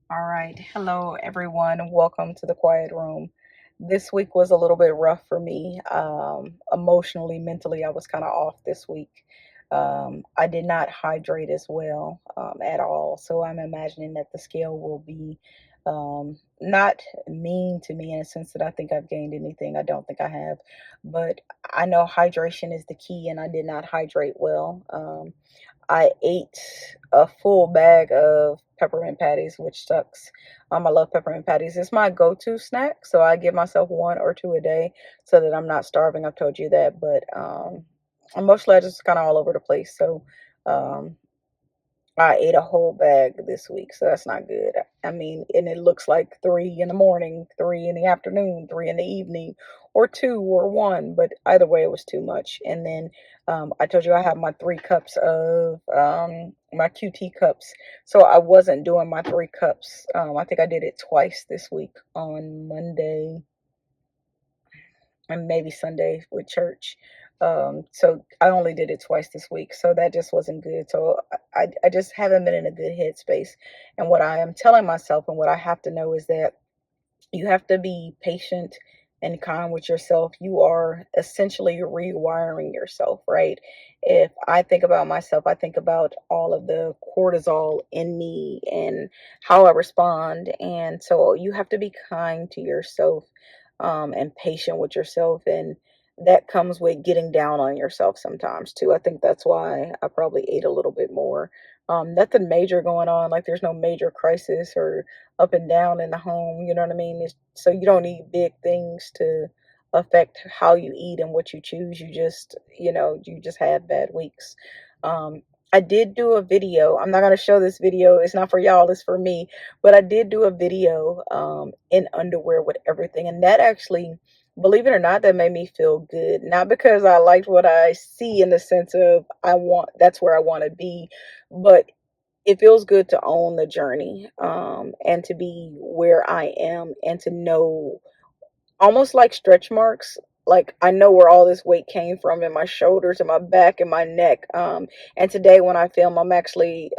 All right. Hello, everyone. Welcome to the quiet room. This week was a little bit rough for me. Emotionally, mentally, I was kind of off this week. I did not hydrate as well at all. So I'm imagining that the scale will be not mean to me in a sense that I think I've gained anything. I don't think I have. But I know hydration is the key, and I did not hydrate well. I ate a full bag of peppermint patties, which sucks. I love peppermint patties. It's my go-to snack, so I give myself one or two a day so that I'm not starving. I've told you that, but emotionally, I just kind of all over the place. So um, I ate a whole bag this week, so that's not good. I mean, and it looks like three in the morning, three in the afternoon, three in the evening, or two or one, but either way, it was too much. And then I told you I have my 3 cups of my QT cups, so I wasn't doing my 3 cups. I think I did it twice this week on Monday and maybe Sunday with church. So I only did it twice this week, so that just wasn't good. So I just haven't been in a good headspace. And what I am telling myself and what I have to know is that you have to be patient and kind with yourself. You are essentially rewiring yourself, right? If I think about myself, I think about all of the cortisol in me and how I respond. And so you have to be kind to yourself and patient with yourself. And that comes with getting down on yourself sometimes too. I think that's why I probably ate a little bit more. Nothing major going on, like there's no major crisis or up and down in the home, you know what I mean? So you don't need big things to affect how you eat and what you choose. You just have bad weeks. I did do a video. I'm not going to show this video. It's not for y'all, it's for me. But I did do a video in underwear with everything. And that actually, believe it or not, that made me feel good. Not because I liked what I see in the sense of that's where I want to be, but it feels good to own the journey and to be where I am and to know, almost like stretch marks, like I know where all this weight came from in my shoulders and my back and my neck. And today when I film, I'm actually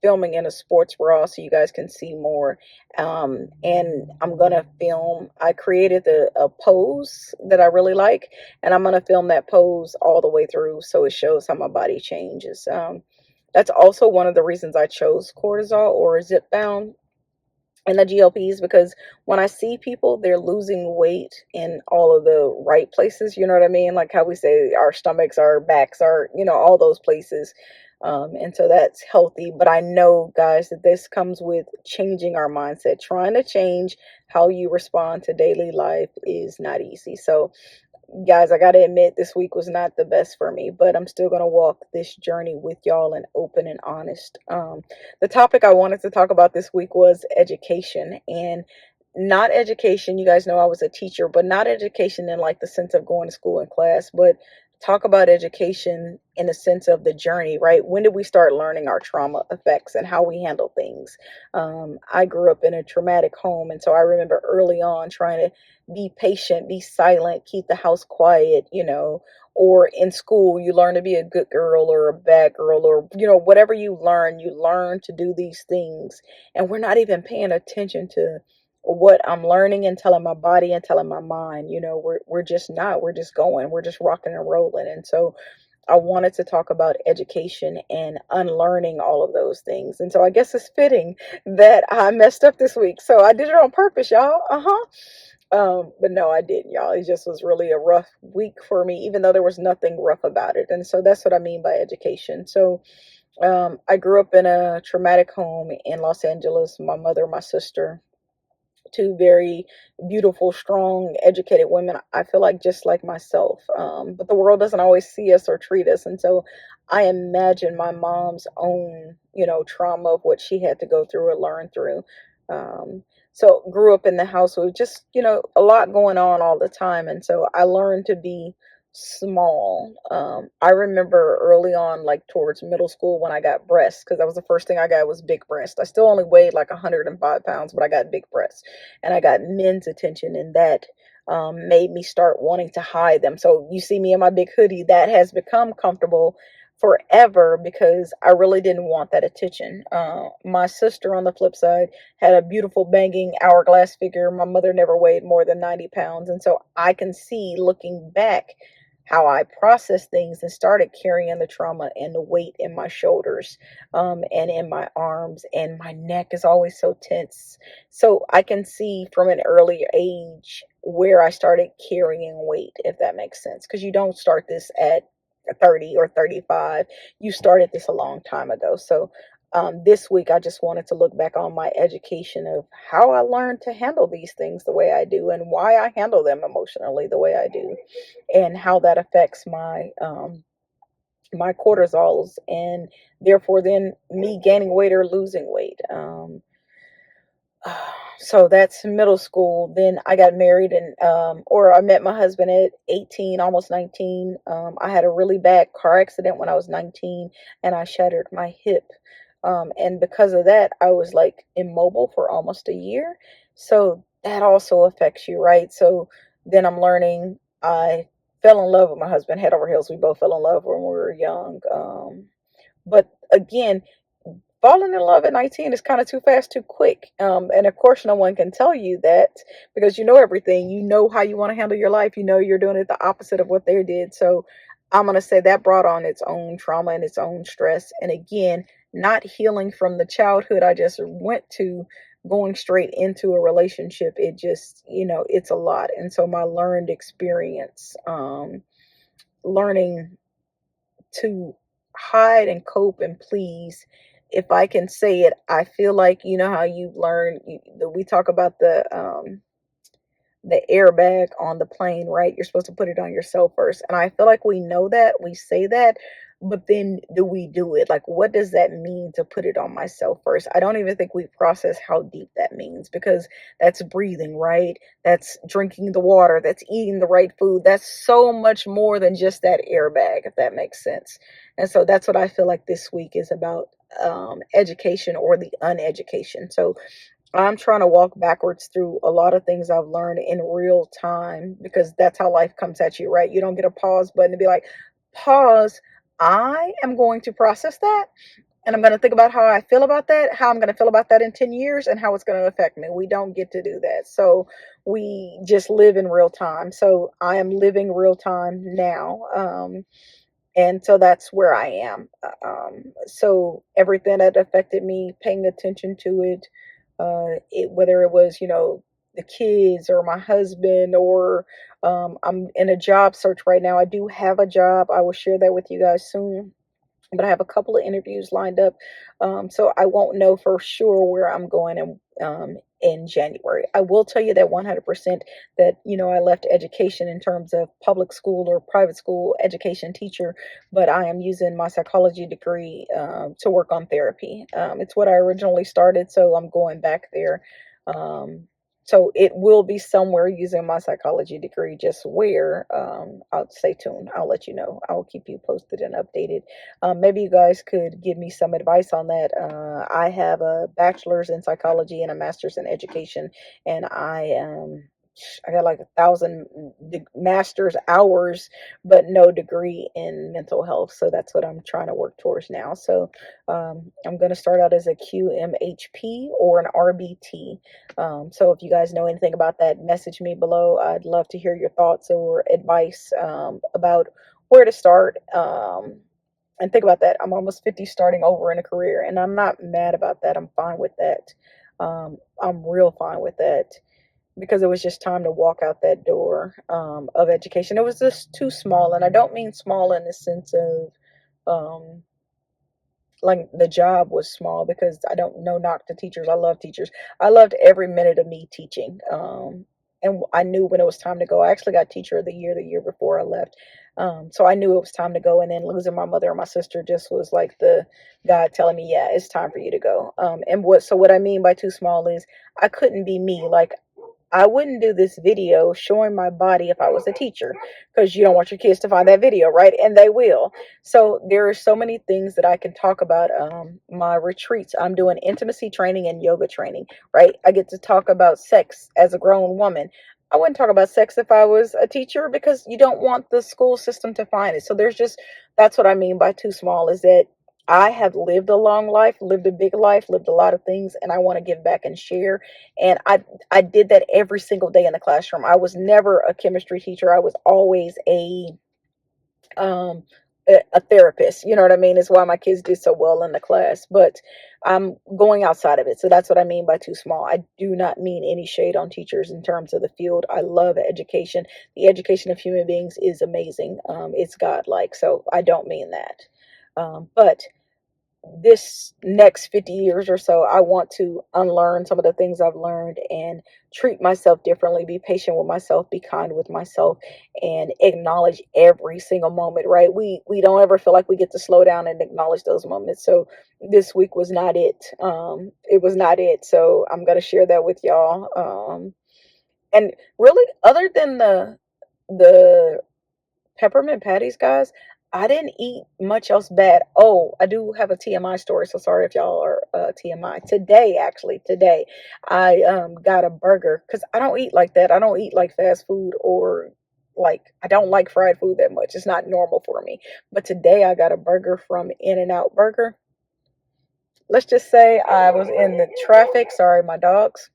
filming in a sports bra so you guys can see more. And I'm gonna film, I created a pose that I really like, and I'm gonna film that pose all the way through so it shows how my body changes. That's also one of the reasons I chose cortisol or Zepbound and the GLPs, because when I see people, they're losing weight in all of the right places. You know what I mean? Like how we say our stomachs, our backs, all those places. And so that's healthy. But I know, guys, that this comes with changing our mindset. Trying to change how you respond to daily life is not easy. So guys, I gotta admit, this week was not the best for me, but I'm still gonna walk this journey with y'all and open and honest. The topic I wanted to talk about this week was education, and not education. You guys know I was a teacher, but not education in like the sense of going to school and class, but talk about education in the sense of the journey, right? When did we start learning our trauma effects and how we handle things? I grew up in a traumatic home, and so I remember early on trying to be patient, be silent, keep the house quiet, or in school, you learn to be a good girl or a bad girl, or, whatever you learn to do these things. And we're not even paying attention to what I'm learning and telling my body and telling my mind. We're just not, we're just going, we're just rocking and rolling. And so I wanted to talk about education and unlearning all of those things. And so I guess it's fitting that I messed up this week. So I did it on purpose, y'all. But no, I didn't, y'all. It just was really a rough week for me, even though there was nothing rough about it. And so that's what I mean by education. So I grew up in a traumatic home in Los Angeles. My mother, my sister, two very beautiful, strong, educated women. I feel like just like myself. But the world doesn't always see us or treat us. And so I imagine my mom's own, trauma of what she had to go through or learn through. So grew up in the house with just, a lot going on all the time. And so I learned to be small. I remember early on, like towards middle school, when I got breasts, because that was the first thing I got was big breasts. I still only weighed like 105 pounds, but I got big breasts, and I got men's attention, and that made me start wanting to hide them. So you see me in my big hoodie, that has become comfortable forever because I really didn't want that attention. My sister, on the flip side, had a beautiful banging hourglass figure. My mother never weighed more than 90 pounds. And so I can see, looking back, how I processed things and started carrying the trauma and the weight in my shoulders, and in my arms, and my neck is always so tense. So I can see from an early age where I started carrying weight, if that makes sense. Because you don't start this at 30 or 35. You started this a long time ago. So this week, I just wanted to look back on my education of how I learned to handle these things the way I do, and why I handle them emotionally the way I do, and how that affects my cortisols, and therefore then me gaining weight or losing weight. So that's middle school. Then I got married, and or I met my husband at 18, almost 19. I had a really bad car accident when I was 19, and I shattered my hip. And because of that, I was like immobile for almost a year. So that also affects you, right? So then I'm learning. I fell in love with my husband head over heels. We both fell in love when we were young. But again, falling in love at 19 is kind of too fast, too quick. And of course, no one can tell you that, because you know everything. You know how you want to handle your life. You know you're doing it the opposite of what they did. So I'm going to say that brought on its own trauma and its own stress. And again, not healing from the childhood I just went to, going straight into a relationship, it just, it's a lot. And so my learned experience, learning to hide and cope and please, if I can say it, I feel like, how you learn, we talk about the airbag on the plane, right? You're supposed to put it on yourself first. And I feel like we know that, we say that, but then do we do it? Like, what does that mean to put it on myself first? I don't even think we process how deep that means, because that's breathing, right? That's drinking the water, that's eating the right food. That's so much more than just that airbag, if that makes sense. And so that's what I feel like this week is about, education, or the uneducation. So I'm trying to walk backwards through a lot of things I've learned in real time, because that's how life comes at you, right? You don't get a pause button to be like, pause. I am going to process that, and I'm going to think about how I feel about that, how I'm going to feel about that in 10 years, and how it's going to affect me. We don't get to do that. So we just live in real time. So I am living real time now. And so that's where I am. So everything that affected me, paying attention to it, whether it was, the kids or my husband, or I'm in a job search right now. I do have a job. I will share that with you guys soon, but I have a couple of interviews lined up. So I won't know for sure where I'm going in January. I will tell you that 100% that, I left education in terms of public school or private school education teacher, but I am using my psychology degree to work on therapy. It's what I originally started, so I'm going back there. So it will be somewhere using my psychology degree. Just where, I'll stay tuned. I'll let you know. I will keep you posted and updated. Maybe you guys could give me some advice on that. I have a bachelor's in psychology and a master's in education, and I got like 1,000 master's hours, but no degree in mental health. So that's what I'm trying to work towards now. So I'm going to start out as a QMHP or an RBT. So if you guys know anything about that, message me below. I'd love to hear your thoughts or advice about where to start. And think about that. I'm almost 50, starting over in a career, and I'm not mad about that. I'm fine with that. I'm real fine with that, because it was just time to walk out that door of education. It was just too small, and I don't mean small in the sense of like the job was small, because I don't know, knock to teachers. I love teachers. I loved every minute of me teaching. And I knew when it was time to go. I actually got teacher of the year before I left. So I knew it was time to go. And then losing my mother and my sister just was like the God telling me, yeah, it's time for you to go. So what I mean by too small is I couldn't be me. Like, I wouldn't do this video showing my body if I was a teacher, because you don't want your kids to find that video, right? And they will. So there are so many things that I can talk about. My retreats, I'm doing intimacy training and yoga training, right? I get to talk about sex as a grown woman. I wouldn't talk about sex if I was a teacher, because you don't want the school system to find it. So there's just, that's what I mean by too small, is that I have lived a long life, lived a big life, lived a lot of things, and I want to give back and share. And I did that every single day in the classroom. I was never a chemistry teacher. I was always um a therapist. You know what I mean? Is why my kids did so well in the class. But I'm going outside of it. So that's what I mean by too small. I do not mean any shade on teachers in terms of the field. I love education. The education of human beings is amazing. It's godlike. So I don't mean that. But this next 50 years or so, I want to unlearn some of the things I've learned and treat myself differently, be patient with myself, be kind with myself, and acknowledge every single moment, right? We don't ever feel like we get to slow down and acknowledge those moments. So this week was not it. It was not it. So I'm going to share that with y'all. And really, other than the peppermint patties, guys, I didn't eat much else bad. Oh, I do have a TMI story, so sorry if y'all are TMI. Today, actually, today, I got a burger, because I don't eat like that. I don't eat like fast food, or like, I don't like fried food that much. It's not normal for me. But today I got a burger from In-N-Out Burger. Let's just say I was in the traffic. Sorry, my dogs.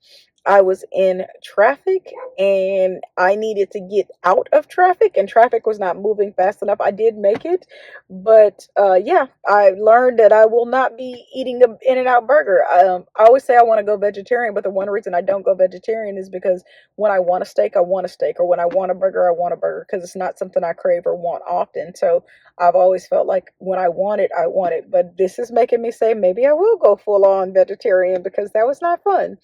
I was in traffic and I needed to get out of traffic, and traffic was not moving fast enough. I did make it, but yeah, I learned that I will not be eating an In-N-Out burger. I always say I want to go vegetarian, but the one reason I don't go vegetarian is because when I want a steak, I want a steak, or when I want a burger, I want a burger, because it's not something I crave or want often. So I've always felt like when I want it, I want it. But this is making me say maybe I will go full on vegetarian, because that was not fun.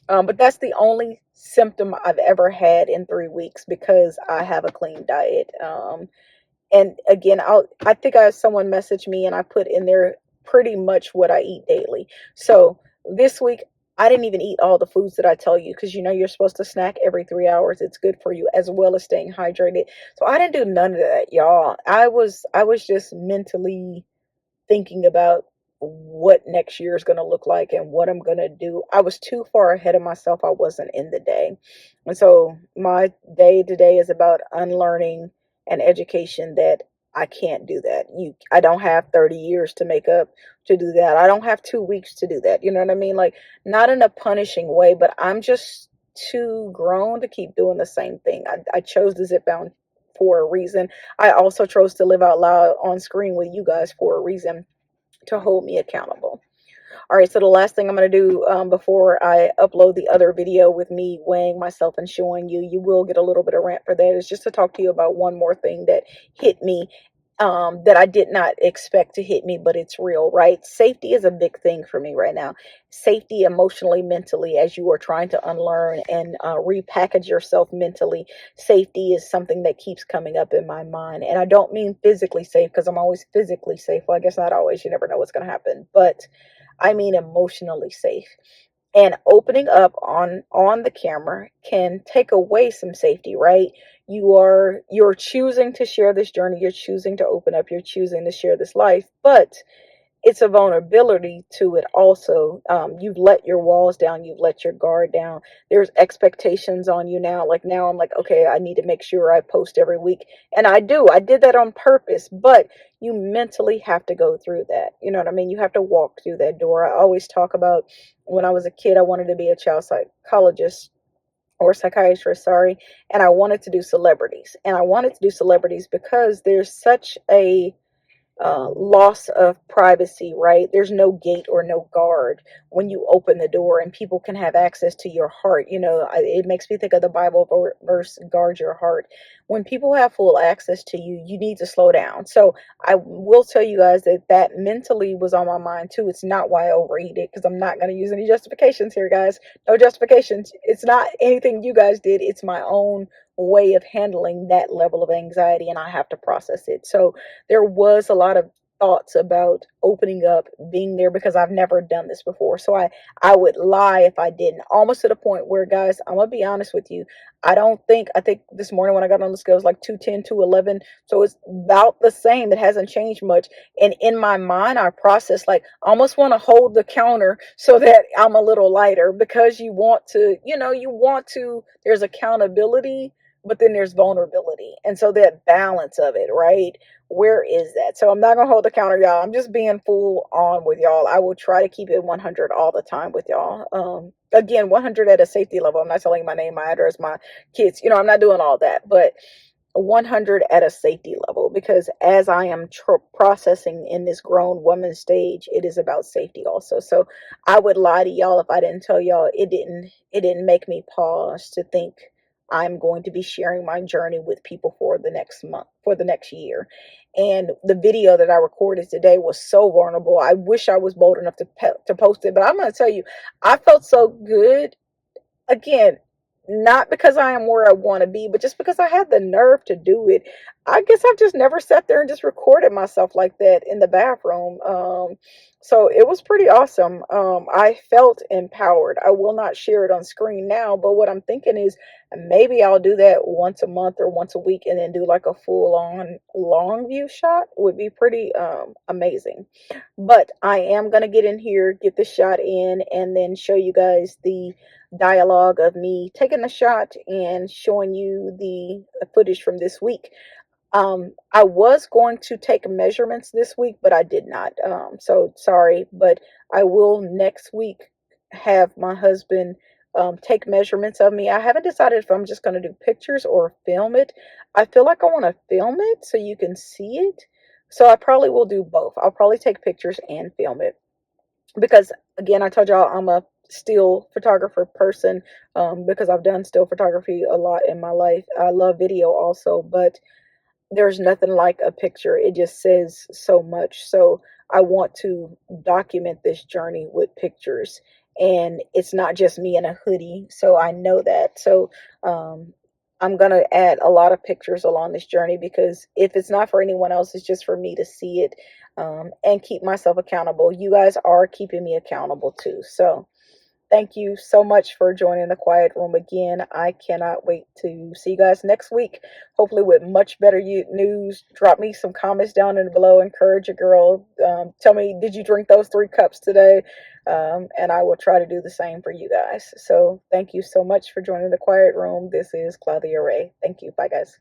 But that's the only symptom I've ever had in 3 weeks, because I have a clean diet. And again, I think someone messaged me and I put in there pretty much what I eat daily. So this week, I didn't even eat all the foods that I tell you, because you know you're supposed to snack every 3 hours. It's good for you, as well as staying hydrated. So I didn't do none of that, y'all. I was just mentally thinking about what next year is going to look like and what I'm going to do. I was too far ahead of myself. I wasn't in the day. And so my day today is about unlearning and education, that I can't do that. I don't have 30 years to make up to do that. I don't have 2 weeks to do that. You know what I mean? Like, not in a punishing way, but I'm just too grown to keep doing the same thing. I chose the Zepbound for a reason. I also chose to live out loud on screen with you guys for a reason, to hold me accountable. All right, so the last thing I'm going to do before I upload the other video with me weighing myself and showing you, you will get a little bit of rant for that, is just to talk to you about one more thing that hit me, that I did not expect to hit me, but it's real, right? Safety is a big thing for me right now. Safety emotionally, mentally, as you are trying to unlearn and repackage yourself mentally. Safety is something that keeps coming up in my mind. And I don't mean physically safe, because I'm always physically safe. Well, I guess not always. You never know what's going to happen. But I mean emotionally safe. And opening up on the camera can take away some safety, right? You're choosing to share this journey, you're choosing to open up, you're choosing to share this life, but it's a vulnerability to it also. You've let your walls down, you've let your guard down. There's expectations on you now. Like, now I'm like, okay, I need to make sure I post every week, and I do. I did that on purpose, but you mentally have to go through that. You know what I mean? You have to walk through that door. I always talk about, when I was a kid, I wanted to be a child psychologist, or psychiatrist, sorry, and I wanted to do celebrities. And I wanted to do celebrities because there's such a loss of privacy, right? There's no gate or no guard when you open the door, and people can have access to your heart. You know, it makes me think of the Bible verse, guard your heart. When people have full access to you, you need to slow down. So I will tell you guys that that mentally was on my mind too. It's not why I overeat it, because I'm not going to use any justifications here, guys. No justifications. It's not anything you guys did. It's my own way of handling that level of anxiety, and I have to process it. So there was a lot of thoughts about opening up, being there, because I've never done this before. So I would lie if I didn't. Almost to the point where, guys, I'm gonna be honest with you. I think this morning when I got on the scale, it was like 210, 211. So it's about the same. It hasn't changed much. And in my mind, I process like I almost want to hold the counter so that I'm a little lighter, because you want to, there's accountability, but then there's vulnerability. And so that balance of it, right? Where is that? So I'm not gonna hold the counter, y'all. I'm just being full on with y'all. I will try to keep it 100 all the time with y'all. Again, 100 at a safety level. I'm not telling my name, my address, my kids. I'm not doing all that, but 100 at a safety level, because as I am processing in this grown woman stage, it is about safety also. So I would lie to y'all if I didn't tell y'all it didn't make me pause to think I'm going to be sharing my journey with people for the next month, for the next year. And the video that I recorded today was so vulnerable. I wish I was bold enough to post it, but I'm going to tell you, I felt so good. Again, not because I am where I want to be, but just because I had the nerve to do it. I guess I've just never sat there and just recorded myself like that in the bathroom. So it was pretty awesome. I felt empowered. I will not share it on screen now, but what I'm thinking is maybe I'll do that once a month or once a week, and then do like a full on long view shot would be pretty amazing. But I am going to get in here, get the shot in, and then show you guys the dialogue of me taking the shot and showing you the footage from this week. I was going to take measurements this week, but I did not. So sorry, but I will next week have my husband take measurements of me. I haven't decided if I'm just going to do pictures or film it. I feel like I want to film it so you can see it. So I probably will do both. I'll probably take pictures and film it, because again, I told y'all I'm a still photographer person, because I've done still photography a lot in my life. I love video also, but there's nothing like a picture. It just says so much. So I want to document this journey with pictures. And it's not just me in a hoodie. So I know that. So I'm going to add a lot of pictures along this journey, because if it's not for anyone else, it's just for me to see it, and keep myself accountable. You guys are keeping me accountable too. So thank you so much for joining the quiet room again. I cannot wait to see you guys next week, hopefully with much better news. Drop me some comments down in below. Encourage a girl. Tell me, did you drink those 3 cups today? And I will try to do the same for you guys. So thank you so much for joining the quiet room. This is Clauthia Ray. Thank you. Bye, guys.